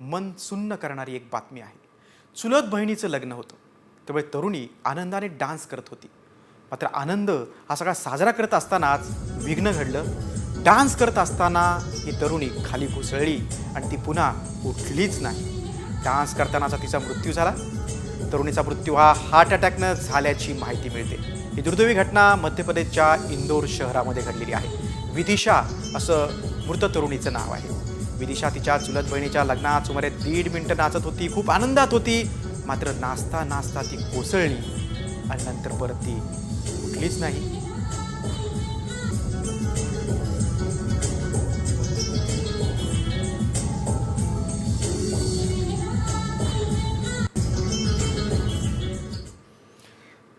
मन सुन्न करणारी एक बातमी आहे। चुलत बहिणीचं लग्न होतं, त्यामुळे तरुणी आनंदाने डान्स करत होती। मात्र आनंद हा सगळा साजरा करत असतानाच विघ्न घडलं। डान्स करत असताना ही तरुणी खाली कोसळली आणि ती पुन्हा उठलीच नाही। डान्स करतानाचा तिचा मृत्यू झाला। तरुणीचा मृत्यू हा हार्ट अटॅकनं झाल्याची माहिती मिळते। ही दुर्दैवी घटना मध्य प्रदेशच्या इंदोर शहरामध्ये घडलेली आहे। विदिशा असं मृत तरुणीचं नाव आहे। विदिशा तिच्या चुलत बहिणीच्या लग्नात सुमारे 1.5 मिनिटं नाचत होती, खूप आनंदात होती। मात्र नाचता नाचता ती कोसळली आणि नंतर परत ती उठलीच नाही।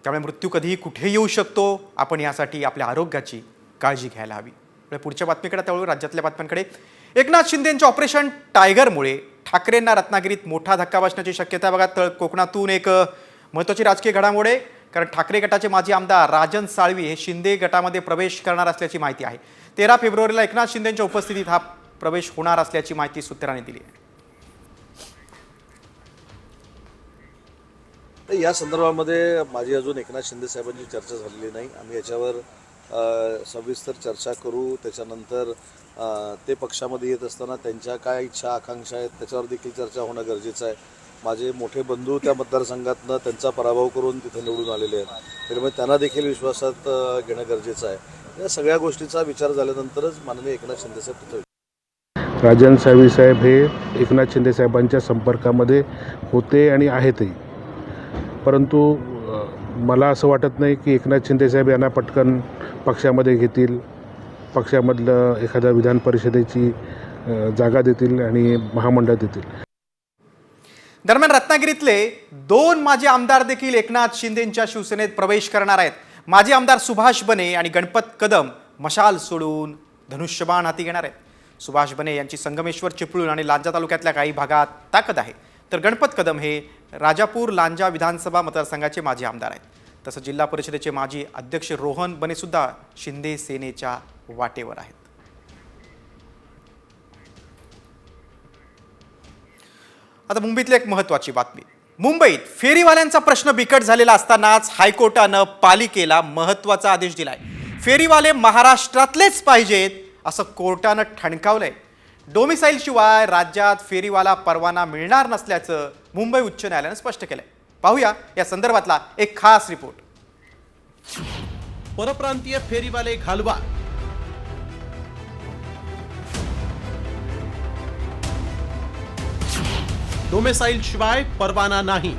त्यामुळे मृत्यू कधीही कुठेही येऊ शकतो। आपण यासाठी आपल्या आरोग्याची काळजी घ्यायला हवी। पुढच्या बातमीकडे त्यावेळी राज्यातल्या बातम्यांकडे। एकनाथ शिंदेंच्या ऑपरेशन टायगरमुळे ठाकरेंना रत्नागिरीत मोठा धक्का बसण्याची शक्यता आहे। बघा, कोकणातून एक महत्त्वाची राजकीय घडामोड आहे, कारण ठाकरे गटाचे माजी आमदार राजन साळवी हे शिंदे गटामध्ये प्रवेश करणार असल्याची माहिती आहे। 13 फेब्रुवारीला एकनाथ शिंदेंच्या उपस्थितीत हा प्रवेश होणार असल्याची माहिती सूत्रांनी दिली आहे। या संदर्भामध्ये माझी अजून एकनाथ शिंदे साहेबांची चर्चा झालेली नाही। आम्ही याच्यावर सविस्तर चर्चा करू। त्याच्यानंतर ते पक्षामध्ये येत असताना त्यांच्या काय इच्छा आकांक्षा आहेत त्याच्यावर देखील चर्चा होणं गरजेचं आहे। माझे मोठे बंधू त्या मतदारसंघातनं त्यांचा पराभव करून तिथे निवडून आलेले आहेत, त्यामुळे त्यांना देखील विश्वासात घेणं गरजेचं आहे। या सगळ्या गोष्टीचा विचार झाल्यानंतरच माननीय एकनाथ शिंदे साहेब तिथे। राजन साळवी साहेब हे एकनाथ शिंदे साहेबांच्या संपर्कामध्ये होते आणि आहेतही, परंतु मला असं वाटत नाही की एकनाथ शिंदे साहेब यांना पटकन पक्षामध्ये घेतील, पक्षामधलं एखाद्या विधान परिषदेची जागा देतील आणि महामंडळ देतील। दरम्यान रत्नागिरीतले 2 माजी आमदार देखील एकनाथ शिंदेंच्या शिवसेनेत प्रवेश करणार आहेत। माजी आमदार सुभाष बने आणि गणपत कदम मशाल सोडून धनुष्यबाण हाती घेणार आहेत। सुभाष बने यांची संगमेश्वर, चिपळूण आणि लांजा तालुक्यातल्या काही भागात ताकद आहे, तर गणपत कदम हे राजापूर लांजा विधानसभा मतदारसंघाचे माजी आमदार आहेत। तसंच जिल्हा परिषदेचे माजी अध्यक्ष रोहन बने सुद्धा शिंदे सेनेच्या वाटेवर आहेत। आता मुंबईतली एक महत्त्वाची बातमी। मुंबईत फेरीवाल्यांचा प्रश्न बिकट झालेला असतानाच हायकोर्टानं पालिकेला महत्त्वाचा आदेश दिलाय। फेरीवाले महाराष्ट्रातलेच पाहिजेत असं कोर्टानं ठणकावलंय। डोमिसाईल शिवाय राज्यात फेरीवाला परवाना मिळणार नसल्याचं मुंबई उच्च न्यायालयानं स्पष्ट केलंय। पाहूया या संदर्भातला एक खास रिपोर्ट। परप्रांतीय फेरीवाले घालवा, डोमेसाईल शिवाय परवाना नाही।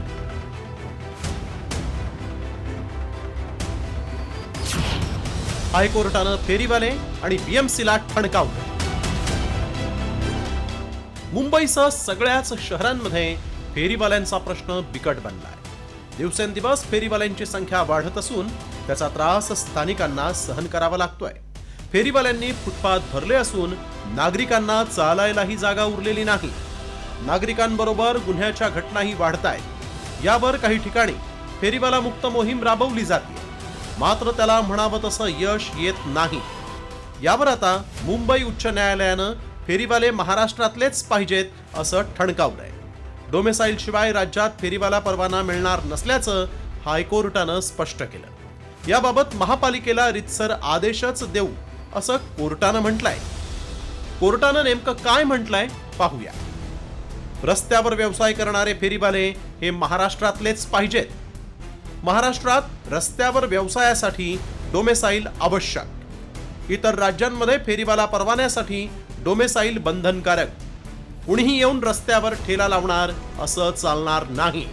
हायकोर्टानं फेरीवाले आणि बीएमसीला ठणकावलं। मुंबईसह सगळ्याच शहरांमध्ये फेरीवाल्यांचा प्रश्न बिकट बनलाय। दिवसेंदिवस फेरीवाल्यांची संख्या वाढत असून त्याचा त्रास स्थानिकांना सहन करावा लागतोय। फेरीवाल्यांनी फुटपाथ भरले असून नागरिकांना चालायलाही जागा उरलेली नाही। नागरिकांबरोबर गुन्ह्याच्या घटनाही वाढतायत। यावर काही ठिकाणी फेरीवाला मुक्त मोहीम राबवली जाते, मात्र त्याला म्हणावं तसं यश येत नाही। यावर आता मुंबई उच्च न्यायालयानं फेरीवाले महाराष्ट्रातलेच पाहिजेत असं ठणकावलंय। डोमेसाईल शिवाय राज्यात फेरीवाला परवाना मिळणार नसल्याचं हायकोर्टानं स्पष्ट केलं। याबाबत महापालिकेला रितसर आदेशच देऊ असं कोर्टानं म्हटलंय। कोर्टानं नेमकं काय म्हटलंय पाहूया। रस्त्यावर व्यवसाय करणारे फेरीवाले हे महाराष्ट्रातलेच पाहिजेत। महाराष्ट्रात रस्त्यावर व्यवसायासाठी डोमेसाईल आवश्यक। इतर राज्यांमध्ये फेरीवाला परवान्यासाठी डोमेसाईल बंधनकारक। कुणीही येऊन रस्त्यावर ठेला लावणार असं चालणार नाही।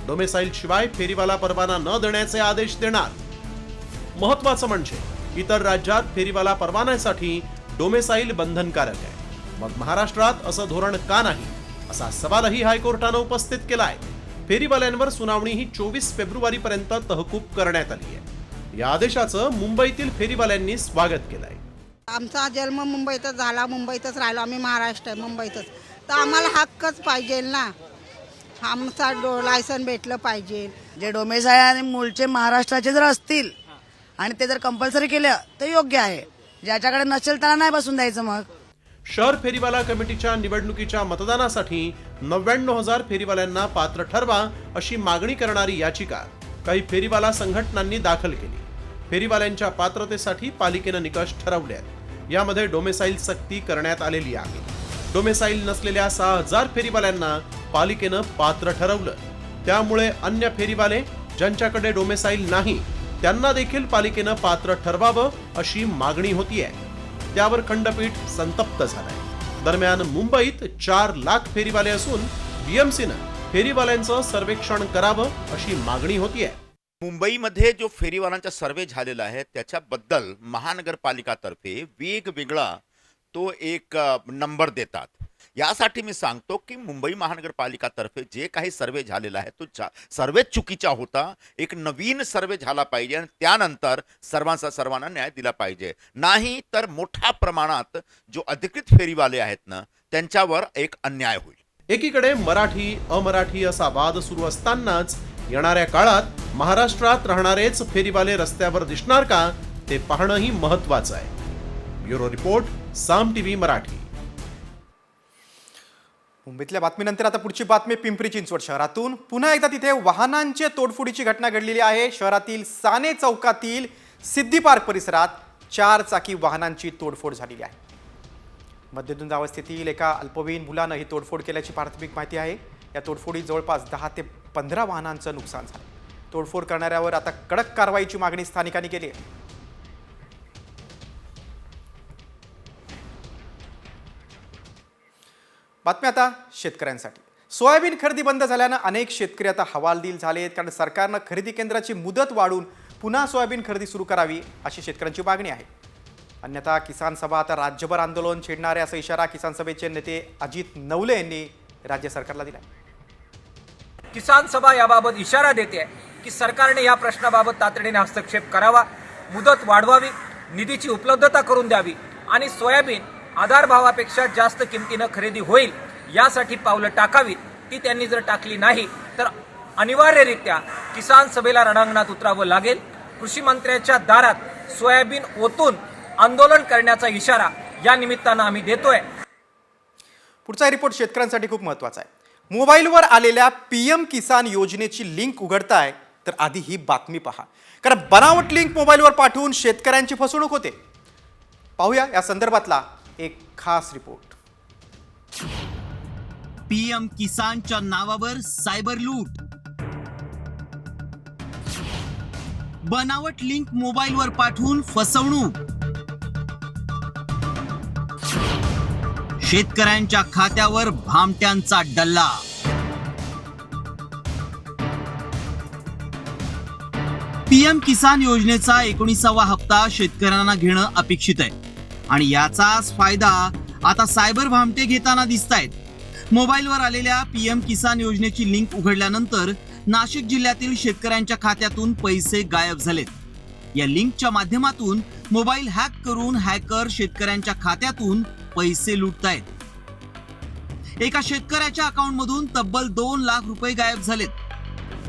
डोमेसाईल शिवाय फेरीवाला परवाना न देण्याचे आदेश देणार। महत्त्वाचं म्हणजे इतर राज्यात फेरीवाला परवान्यासाठी डोमेसाईल बंधनकारक आहे, मग महाराष्ट्रात असं धोरण का नाही असा सवालही हायकोर्टानं उपस्थित केलाय। फेरीवाल्यांवर सुनावणी ही 24 फेब्रुवारीपर्यंत तहकूब करण्यात आली आहे। या आदेशाचं मुंबईतील फेरीवाल्यांनी स्वागत केलंय। आमचा जन्म मुंबईतच झाला, मुंबईतच राहिलो आम्ही, महाराष्ट्र मुंबईतच, तर आम्हाला हक्कच पाहिजे ना। आमचा लायसन भेटलं पाहिजे। जे डोमेसाईल आणि मूळचे महाराष्ट्राचे जर असतील आणि ते जर कंपल्सरी केलं तर योग्य आहे। ज्याच्याकडे नसेल त्याला नाही बसून द्यायचं। मग शहर फेरीवाला कमिटीच्या निवडणुकीच्या मतदानासाठी 99,000 फेरीवाल्यांना पात्र ठरवा अशी मागणी करणारी याचिका काही फेरीवाला संघटनांनी दाखल केली. फेरीवाल्यांच्या पात्रतेसाठी पालिकेनं निकष ठरवले आहेत. यामध्ये डोमेसाईल सक्ती करण्यात आलेली आहे. डोमेसाईल नसलेल्या 6,000 फेरीवाल्यांना पालिकेनं पात्र ठरवलं. त्यामुळे अन्य फेरीवाले ज्यांच्याकडे डोमेसाईल नाही त्यांना देखील पालिकेनं पात्र ठरवावं अशी मागणी होतीये. त्यावर खंडपीठ संतप्त झालंय. दरम्यान मुंबईत 4 लाख फेरीवाले असून बीएमसीनं फेरीवाल्यांचं सर्वेक्षण करावं अशी मागणी होतीये. मुंबईमध्ये जो फेरीवाल्यांचा सर्वे झालेला आहे त्याच्याबद्दल महानगरपालिकातर्फे वेगवेगळा तो एक नंबर देतात. यासाठी मी सांगतो की मुंबई महानगरपालिकातर्फे जे काही सर्वे झालेला आहे तो सर्वे चुकीचा होता. एक नवीन सर्वे झाला पाहिजे आणि त्यानंतर सर्वांना न्याय दिला पाहिजे. नाही तर मोठ्या प्रमाणात जो अधिकृत फेरीवाले आहेत ना त्यांच्यावर एक अन्याय होईल. एकीकडे मराठी अमराठी असा वाद सुरू असतानाच येणाऱ्या काळात महाराष्ट्रात राहणारेच फेरीवाले रस्त्यावर दिसणार का ते पाहणंही महत्वाचं आहे. ब्युरो रिपोर्ट, साम टीव्ही मराठी. मुंबईतल्या बातमीनंतर आता पुढची बातमी पिंपरी चिंचवड शहरातून. पुन्हा एकदा तिथे वाहनांचे तोडफोडीची घटना घडलेली आहे. शहरातील साने चौकातील सिद्धी पार्क परिसरात 4 चाकी वाहनांची तोडफोड झालेली आहे. मध्यधुंद अवस्थेतील एका अल्पवयीन मुलानं ही तोडफोड केल्याची प्राथमिक माहिती आहे. या तोडफोडीत जवळपास 10 ते 15 वाहनांचं नुकसान झालं. तोडफोड करणाऱ्यावर आता कडक कारवाईची मागणी स्थानिकांनी केली आहे. बातमी आता शेतकऱ्यांसाठी. सोयाबीन खरेदी बंद झाल्यानं अनेक शेतकरी आता हवालदिल झाले आहेत. कारण सरकारनं खरेदी केंद्राची मुदत वाढवून पुन्हा सोयाबीन खरेदी सुरू करावी अशी शेतकऱ्यांची मागणी आहे. अन्यथा किसान सभा आता राज्यभर आंदोलन छेडणार आहे असा इशारा किसान सभेचे नेते अजित नवले यांनी राज्य सरकारला दिला. किसान सभा याबाबत इशारा देते की सरकारने या प्रश्नाबाबत तातडीने हस्तक्षेप करावा, मुदत वाढवावी, निधीची उपलब्धता करून द्यावी आणि सोयाबीन आधारभावापेक्षा जास्त किमतीनं खरेदी होईल यासाठी पावलं टाकावीत. ती त्यांनी जर टाकली नाही तर अनिवार्यरित्या किसान सभेला रणांगणात उतरावं लागेल. कृषी मंत्र्यांच्या दारात सोयाबीन ओतून आंदोलन करण्याचा इशारा या निमित्तानं आम्ही देतोय. पुढचा रिपोर्ट शेतकऱ्यांसाठी खूप महत्त्वाचा आहे. मोबाईलवर आलेल्या PM किसान योजनेची लिंक उघडताय तर आधी ही बातमी पहा. कारण बनावट लिंक मोबाईलवर पाठवून शेतकऱ्यांची फसवणूक होते. पाहूया या संदर्भातला एक खास रिपोर्ट. PM किसानच्या नावावर सायबर लूट. बनावट लिंक मोबाईलवर पाठवून फसवणूक. शेतकऱ्यांच्या खात्यावर भामट्यांचा डल्ला. PM किसान योजनेचा 19वा हप्ता शेतकऱ्यांना घेणं अपेक्षित आहे आणि याचाच फायदा आता सायबर भामटे घेताना दिसतायत. मोबाईलवर आलेल्या PM किसान योजनेची लिंक उघडल्यानंतर नाशिक जिल्ह्यातील शेतकऱ्यांच्या खात्यातून पैसे गायब झालेत. या लिंकच्या माध्यमातून मोबाईल हॅक करून हॅकर शेतकऱ्यांच्या खात्यातून पैसे लुटतायत. एका शेतकऱ्याच्या अकाउंटमधून तब्बल 2 लाख रुपये गायब झालेत.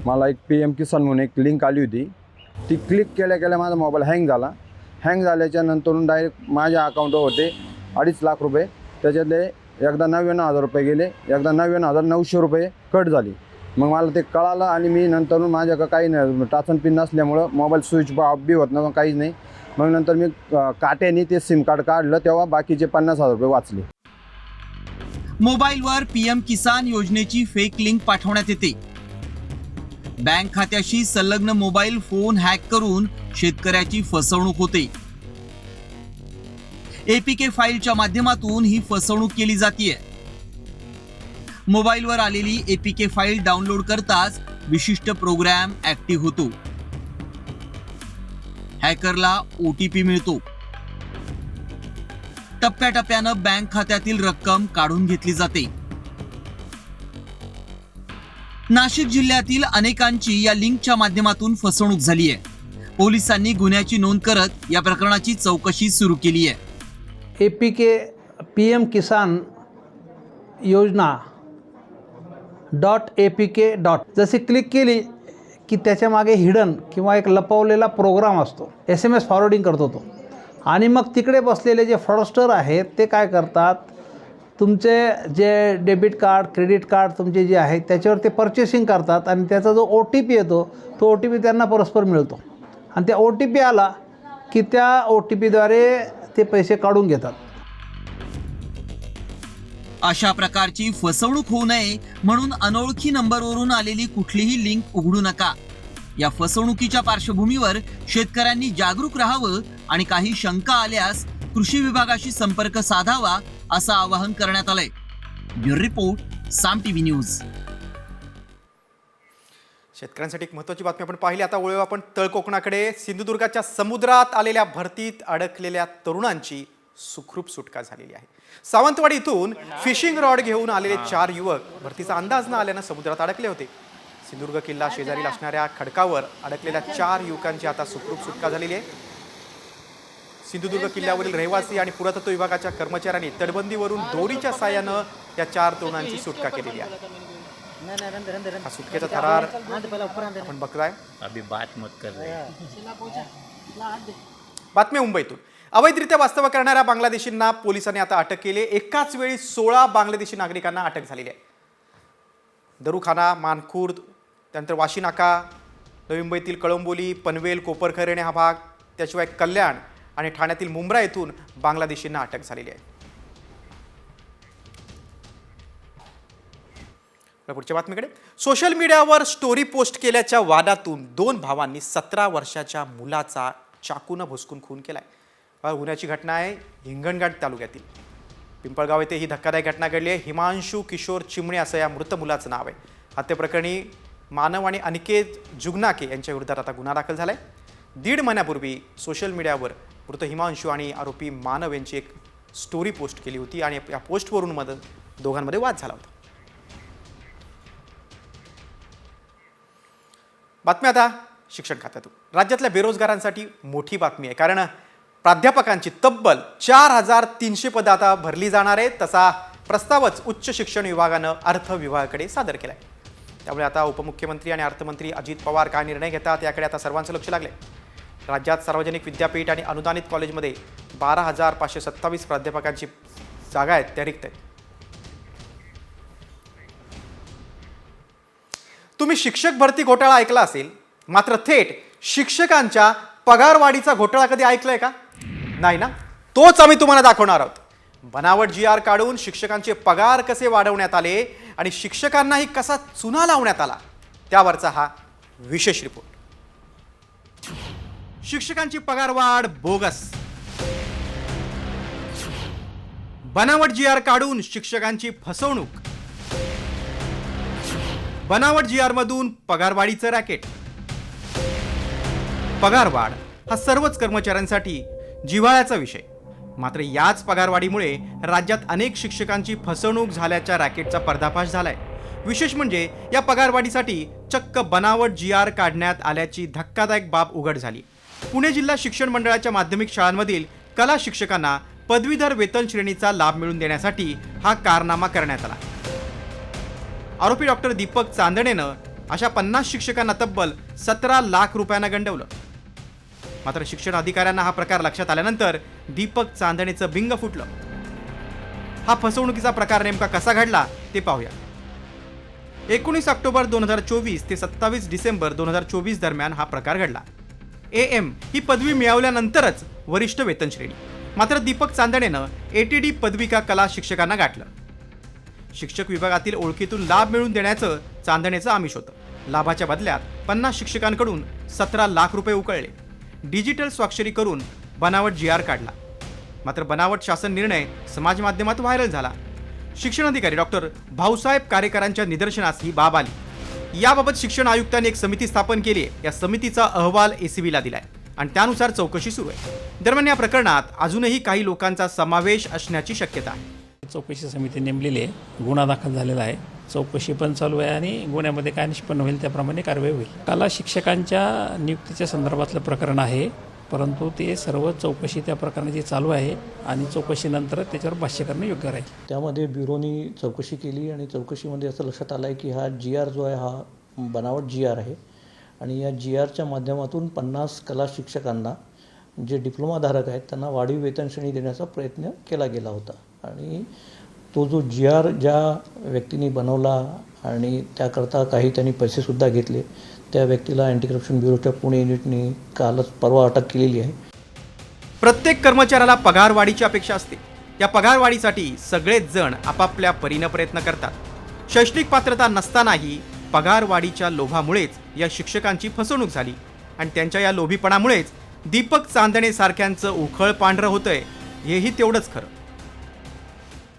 मला एक PM किसान म्हणून एक लिंक आली होती. ती क्लिक केल्या माझा मोबाईल हँग झाला. हँग झाल्याच्या नंतरून डायरेक्ट माझ्या अकाउंटवर होते 2.5 लाख रुपये. त्याच्यातले एकदा 99,000 रुपये गेले, एकदा 99,900 रुपये कट झाली. मग मला ते कळालं आणि मी नंतर माझ्याकडं काही नाही टाचन पिन नसल्यामुळं मोबाईल स्विच ऑफ बी होत नव्हतं, काहीच नाही. मग नंतर मी काट्याने ते सिम कार्ड काढलं तेव्हा बाकीचे 50,000 रुपये वाचले. मोबाईलवर PM किसान योजनेची फेक लिंक पाठवण्यात येते. बँक खात्याशी संलग्न मोबाईल फोन हॅक करून शेतकऱ्याची फसवणूक होते. APK फाईलच्या माध्यमातून ही फसवणूक केली जाते. मोबाईलवर आलेली APK फाईल डाउनलोड करताच विशिष्ट प्रोग्राम ऍक्टिव्ह होतो. हॅकरला OTP मिळतो. टप्प्याटप्प्यानं बँक खात्यातील रक्कम काढून घेतली जाते. नाशिक जिल्ह्यातील अनेकांची या लिंकच्या माध्यमातून फसवणूक झाली आहे. पोलिसांनी गुन्ह्याची नोंद करत या प्रकरणाची चौकशी सुरू केली आहे. APK PM किसान योजना .apk. जशी क्लिक केली की त्याच्या मागे हिडन किंवा एक लपवलेला प्रोग्राम असतो. SMS फॉरवर्डिंग करतो तो. आणि मग तिकडे बसलेले जे फ्रॉडस्टर आहेत ते काय करतात, तुमचे जे डेबिट कार्ड क्रेडिट कार्ड तुमचे जे आहेत त्याच्यावर ते पर्चेसिंग करतात आणि त्याचा जो OTP येतो तो OTP त्यांना परस्पर मिळतो आणि त्या OTP आला की त्या OTPद्वारे ते पैसे काढून घेतात. अशा प्रकारची फसवणूक होऊ नये म्हणून अनोळखी नंबरवरून आलेली कुठलीही लिंक उघडू नका. या फसवणुकीच्या पार्श्वभूमीवर शेतकऱ्यांनी जागरूक राहावं आणि काही शंका आल्यास कृषी विभागाशी संपर्क साधावा असं आवाहन करण्यात आलंय. ब्युरो रिपोर्ट, साम TV न्यूज. शेतकऱ्यांसाठी एक महत्त्वाची बातमी आपण पाहिली. आता वळूया आपण तळकोकणाकडे. सिंधुदुर्गाच्या समुद्रात आलेल्या भरतीत अडकलेल्या तरुणांची सुखरूप सुटका झालेली आहे. सावंतवाडी इथून फिशिंग रॉड घेऊन आलेले 4 युवक भरतीचा अंदाज न आल्यानं समुद्रात अडकले होते. सिंधुदुर्ग किल्ला शेजारी असणाऱ्या खडकावर अडकलेल्या 4 युवकांची आता सुखरूप सुटका झालेली आहे. सिंधुदुर्ग किल्ल्यावरील रहिवासी आणि पुरातत्व विभागाच्या कर्मचाऱ्यांनी तटबंदीवरून दोरीच्या साहाय्यानं या 4 तरुणांची सुटका केलेली आहे. हा सुटकेचा थरार आपण बघताय. बातमी मुंबईतून. अवैधरित्या वास्तव्य करणाऱ्या बांगलादेशींना पोलिसांनी आता अटक केली. एकाच वेळी 16 बांगलादेशी नागरिकांना अटक झालेली आहे. दरुखाना, मानखुर्द, त्यानंतर वाशीनाका, नवी मुंबईतील कळंबोली, पनवेल, कोपरखैरणे हा भाग, त्याशिवाय कल्याण आणि ठाण्यातील मुंब्रा येथून बांगलादेशींना अटक झालेली आहे. पुढच्या बातमीकडे. सोशल मीडियावर स्टोरी पोस्ट केल्याच्या वादातून 2 भावांनी 17 वर्षाच्या मुलाचा चाकूनं भुसकून खून केलाय. गुन्ह्याची घटना आहे हिंगणघाट तालुक्यातील. पिंपळगाव येथे ही धक्कादायक घटना घडली आहे. हिमांशू किशोर चिमणे असं या मृत मुलाचं नाव आहे. हत्येप्रकरणी मानव आणि अनिकेत जुगनाके यांच्या विरोधात आता गुन्हा दाखल झालाय. 1.5 महिन्यापूर्वी सोशल मीडियावर मृत हिमांशू आणि आरोपी मानव यांची एक स्टोरी पोस्ट केली होती आणि या पोस्टवरून दोघांमध्ये वाद झाला होता. बातमी आता शिक्षण खात्यातून. राज्यातल्या बेरोजगारांसाठी मोठी बातमी आहे, कारण प्राध्यापकांची तब्बल 4300 पदं आता भरली जाणार आहेत. तसा प्रस्तावच उच्च शिक्षण विभागानं अर्थ विभागाकडे सादर केला आहे. त्यामुळे आता उपमुख्यमंत्री आणि अर्थमंत्री अजित पवार काय निर्णय घेतात याकडे आता सर्वांचं लक्ष लागलंय. राज्यात सार्वजनिक विद्यापीठ आणि अनुदानित कॉलेजमध्ये 12,527 प्राध्यापकांची जागा आहेत त्या रिक्त आहेत. तुम्ही शिक्षक भरती घोटाळा ऐकला असेल, मात्र थेट शिक्षकांच्या पगारवाढीचा घोटाळा कधी ऐकलाय का? नाही ना? तोच आम्ही तुम्हाला दाखवणार आहोत. बनावट GR काढून शिक्षकांचे पगार कसे वाढवण्यात आले आणि शिक्षकांनाही कसा चुना लावण्यात आला, त्यावरचा हा विशेष रिपोर्ट. शिक्षकांची पगारवाढ बोगस. बनावट GR काढून शिक्षकांची फसवणूक. बनावट GR मधून पगारवाढीचं रॅकेट. पगारवाढ हा सर्वच कर्मचाऱ्यांसाठी जिव्हाळ्याचा विषय. मात्र याच पगारवाढीमुळे राज्यात अनेक शिक्षकांची फसवणूक झाल्याच्या रॅकेटचा पर्दाफाश झालाय. विशेष म्हणजे या पगारवाढीसाठी चक्क बनावट GR काढण्यात आल्याची धक्कादायक बाब उघड झाली. पुणे जिल्हा शिक्षण मंडळाच्या माध्यमिक शाळांमधील कला शिक्षकांना पदवीधर वेतन श्रेणीचा लाभ मिळवून देण्यासाठी हा कारनामा करण्यात आला. आरोपी डॉक्टर दीपक चांदणेनं अशा 50 शिक्षकांना तब्बल 17 लाख रुपयांना गंडवलं. मात्र शिक्षण अधिकाऱ्यांना हा प्रकार लक्षात आल्यानंतर दीपक चांदणेचं बिंग फुटलं. हा फसवणुकीचा प्रकार नेमका कसा घडला ते पाहूया. 19 ऑक्टोबर 2024 ते 27 डिसेंबर 2024 दरम्यान हा प्रकार घडला. AM ही पदवी मिळवल्यानंतरच वरिष्ठ वेतन श्रेणी. मात्र दीपक चांदणेनं ATD पदविका कला शिक्षकांना गाठलं. शिक्षक विभागातील ओळखीतून लाभ मिळवून देण्याचं चांदणेचं आमिष होतं. लाभाच्या बदल्यात 50 शिक्षकांकडून 17 लाख रुपये उकळले. डिजिटल स्वाक्षरी करून बनावट GR काढला. मात्र बनावट शासन निर्णय समाज माध्यमात व्हायरल झाला. शिक्षण अधिकारी डॉक्टर भाऊसाहेब कारेकरांच्या निदर्शनास ही बाब आली. याबाबत शिक्षण आयुक्तांनी एक समिती स्थापन केली आहे. या समितीचा अहवाल ACBला दिलाय आणि त्यानुसार चौकशी सुरू आहे. दरम्यान या प्रकरणात अजूनही काही लोकांचा समावेश असण्याची शक्यता आहे. चौकशी समिती नेमलेली आहे. गुन्हा दाखल झालेला आहे. चौकशी पण चालू आहे आणि गुन्ह्यामध्ये काय निष्पन्न होईल त्याप्रमाणे कारवाई होईल. कला शिक्षकांच्या नियुक्तीच्या संदर्भातलं प्रकरण आहे, परंतु ते सर्व चौकशी त्या प्रकरणाची चालू आहे आणि चौकशीनंतर त्याच्यावर भाष्य करणं योग्य राहील. त्यामध्ये ब्युरोनी चौकशी केली आणि चौकशीमध्ये असं लक्षात आलं आहे की हा GR जो आहे हा बनावट GR आहे आणि या GRच्या माध्यमातून 50 कला शिक्षकांना जे डिप्लोमाधारक आहेत त्यांना वाढीव वेतन श्रेणी देण्याचा प्रयत्न केला गेला होता आणि तो जो GR ज्या व्यक्तीने बनवला आणि त्याकरता काही त्यांनी पैसेसुद्धा घेतले, त्या व्यक्तीला अँटी करप्शन ब्युरोच्या पुणे युनिटने परवा अटक केलेली आहे. प्रत्येक कर्मचाऱ्याला पगारवाढीची अपेक्षा असते. या पगारवाढीसाठी सगळेच जण आपापल्या परीनं प्रयत्न करतात. शैक्षणिक पात्रता नसतानाही पगारवाढीच्या लोभामुळेच या शिक्षकांची फसवणूक झाली आणि त्यांच्या या लोभीपणामुळेच दीपक चांदणे सारख्यांचं उखळ पांढरं होतंय, हेही तेवढंच खरं.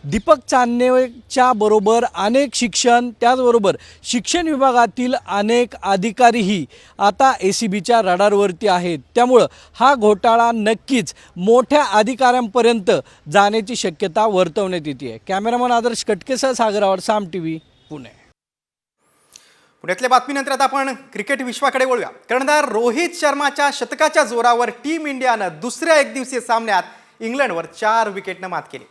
दीपक चांदणेच्या बरोबर अनेक त्याचबरोबर शिक्षण विभागातील अनेक अधिकारीही आता ACBच्या रडारवरती आहेत. त्यामुळं हा घोटाळा नक्कीच मोठ्या अधिकाऱ्यांपर्यंत जाण्याची शक्यता वर्तवण्यात येते. कॅमेरामन आदर्श कटकेसह सागरावर साम TV पुणे. पुण्यातल्या बातमीनंतर आता आपण क्रिकेट विश्वाकडे वळूया. कर्णधार रोहित शर्माच्या शतकाच्या जोरावर टीम इंडियानं दुसऱ्या एकदिवसीय सामन्यात इंग्लंडवर 4 विकेटनं मात केली.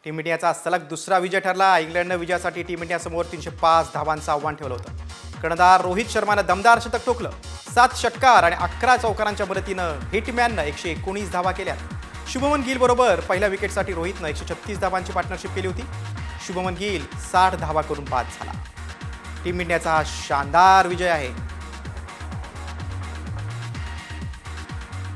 टीम इंडियाचा सलग दुसरा विजय ठरला. इंग्लंडनं विजयासाठी टीम इंडियासमोर 305 धावांचं आव्हान ठेवलं होतं. कर्णधार रोहित शर्मानं दमदार शतक ठोकलं. 7 षटकार आणि 11 चौकारांच्या मदतीनं हिटमॅननं 119 धावा केल्या. शुभमन गिल बरोबर पहिल्या विकेटसाठी रोहितनं 136 धावांची पार्टनरशिप केली होती. शुभमन गिल 60 धावा करून बाद झाला. टीम इंडियाचा हा शानदार विजय आहे.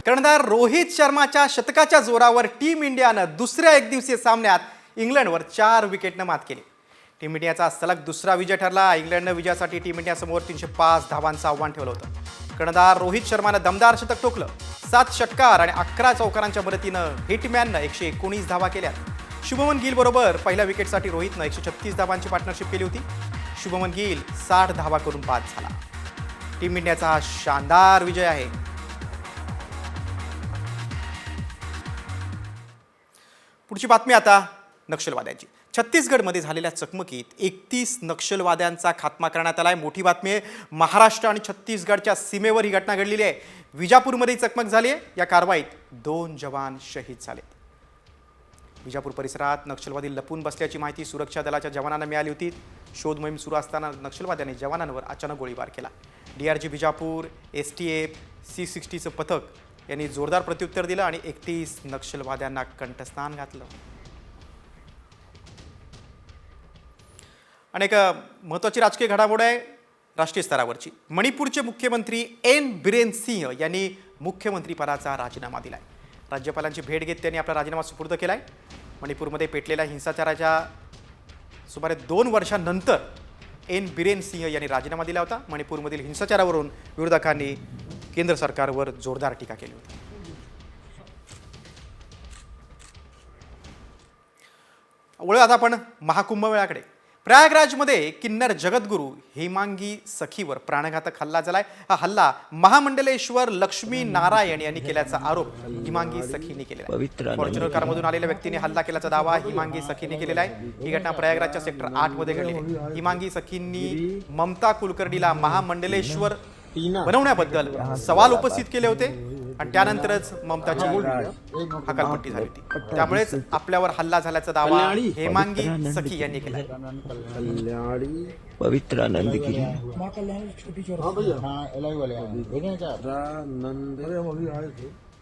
कर्णधार रोहित शर्माच्या शतकाच्या जोरावर टीम इंडियानं दुसऱ्या एकदिवसीय सामन्यात इंग्लंडवर 4 विकेटनं मात केली. टीम इंडियाचा सलग दुसरा विजय ठरला. इंग्लंडनं विजयासाठी टीम इंडियासमोर 305 धावांचं आव्हान ठेवलं होतं. कर्णधार रोहित शर्मानं दमदार शतक ठोकलं. 7 षटकार आणि 11 चौकारांच्या मदतीनं हिटमॅननं 119 धावा केल्या. शुभमन गिल बरोबर पहिल्या विकेटसाठी रोहितनं 136 धावांची पार्टनरशिप केली होती. शुभमन गिल 60 धावा करून बाद झाला. टीम इंडियाचा हा शानदार विजय आहे. पुढची बातमी आता नक्षलवाद्यांची. छत्तीसगडमध्ये झालेल्या चकमकीत 31 नक्षलवाद्यांचा खात्मा करण्यात आला आहे. मोठी बातमी आहे. महाराष्ट्र आणि छत्तीसगडच्या सीमेवर ही घटना घडलेली आहे. विजापूरमध्ये चकमक झाली आहे. या कारवाईत 2 जवान शहीद झाले. विजापूर परिसरात नक्षलवादी लपून बसल्याची माहिती सुरक्षा दलाच्या जवानांना मिळाली होती. शोध मोहीम सुरू असताना नक्षलवाद्यांनी जवानांवर अचानक गोळीबार केला. DRG बिजापूर, STF, C60चं पथक यांनी जोरदार प्रत्युत्तर दिलं आणि 31 नक्षलवाद्यांना कंठस्नान घातलं. आणि एक महत्त्वाची राजकीय घडामोड आहे राष्ट्रीय स्तरावरची. मणिपूरचे मुख्यमंत्री N बिरेन सिंह यांनी मुख्यमंत्रीपदाचा राजीनामा दिला आहे. राज्यपालांची भेट घेत त्यांनी आपला राजीनामा सुपूर्द केला आहे. मणिपूरमध्ये पेटलेल्या हिंसाचाराच्या सुमारे 2 वर्षांनंतर N बिरेन सिंह यांनी राजीनामा दिला होता. मणिपूरमधील हिंसाचारावरून विरोधकांनी केंद्र सरकारवर जोरदार टीका केली होती. वळू आता आपण महाकुंभमेळ्याकडे. प्रयागराजमध्ये किन्नर जगद्गुरू हेमांगी सखीवर प्राणघातक हल्ला झालाय. हा हल्ला महामंडलेश्वर लक्ष्मी नारायण यांनी केल्याचा आरोप हिमांगी सखीने केलेला आहे. फॉर्च्युनर कारमधून आलेल्या व्यक्तीने हल्ला केल्याचा दावा हिमांगी सखीने केलेला आहे. ही घटना प्रयागराजच्या सेक्टर 8 मध्ये घडली आहे. हिमांगी सखींनी ममता कुलकर्णीला महामंडलेश्वर बनवण्याबद्दल सवाल उपस्थित केले होते आणि त्यानंतरच ममताची हकालपट्टी झाली होती. त्यामुळेच आपल्यावर हल्ला झाल्याचा दावा हेमांगी सखी यांनी केला. पवित्र